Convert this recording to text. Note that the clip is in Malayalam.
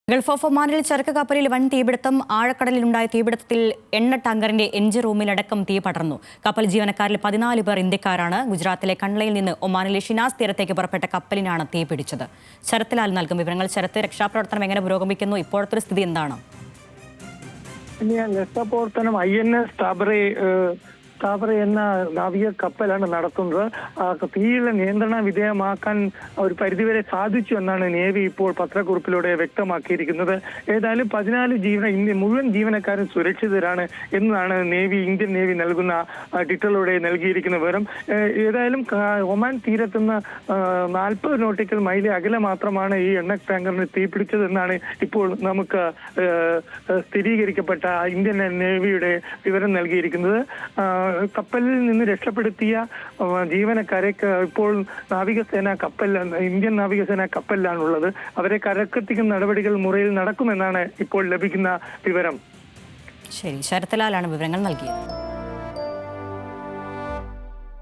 ഗൾഫ് ഓഫ് ഒമാനിൽ ചരക്ക് കപ്പലിൽ വൻ തീപിടുത്തം. ആഴക്കടലിലുണ്ടായ തീപിടുത്തത്തിൽ എണ്ണ ടാങ്കറിന്റെ എഞ്ചിൻ റൂമിലടക്കം തീ പടർന്നു. കപ്പൽ ജീവനക്കാരിൽ 14 പേർ ഇന്ത്യക്കാരാണ്. ഗുജറാത്തിലെ കണ്ട്ലയിൽ നിന്ന് ഒമാനിലെ ഷിനാസ് തീരത്തേക്ക് പുറപ്പെട്ട കപ്പലിനാണ് തീ പിടിച്ചത്. ശരത്ലാൽ നൽകും വിവരങ്ങൾ. ശരത്ത്, രക്ഷാപ്രവർത്തനം എങ്ങനെ പുരോഗമിക്കുന്നു? ഇപ്പോഴത്തെ സ്ഥിതി എന്താണ്? രക്ഷാപ്രവർത്തനം INS താബറെ എന്ന നാവിക കപ്പലാണ് നടത്തുന്നത്. തീയിലെ നിയന്ത്രണ വിധേയമാക്കാൻ ഒരു പരിധിവരെ സാധിച്ചു എന്നാണ് നേവി ഇപ്പോൾ പത്രക്കുറിപ്പിലൂടെ വ്യക്തമാക്കിയിരിക്കുന്നത്. ഏതായാലും 14 മുഴുവൻ ജീവനക്കാരും സുരക്ഷിതരാണ് എന്നാണ് ഇന്ത്യൻ നേവി നൽകുന്ന ട്വിറ്ററിലൂടെ നൽകിയിരിക്കുന്ന വിവരം. ഏതായാലും ഒമാൻ തീരത്തുനിന്ന് 40 നോട്ടിക്കൽ മൈൽ അകലെ മാത്രമാണ് ഈ എണ്ണ ടാങ്കറിന് തീപിടിച്ചതെന്നാണ് ഇപ്പോൾ നമുക്ക് സ്ഥിരീകരിക്കപ്പെട്ട ഇന്ത്യൻ നേവിയുടെ വിവരം നൽകിയിരിക്കുന്നത്. കപ്പലിൽ നിന്ന് രക്ഷപ്പെടുത്തിയ ജീവനക്കാരെ ഇപ്പോൾ ഇന്ത്യൻ നാവികസേന കപ്പലിലാണുള്ളത്. അവരെ കരക്കെത്തിക്കുന്ന നടപടികൾ മുറയിൽ നടക്കുമെന്നാണ് ഇപ്പോൾ ലഭിക്കുന്ന വിവരം. ശരി, ശരത്ലാലാണ് വിവരങ്ങൾ നൽകിയത്.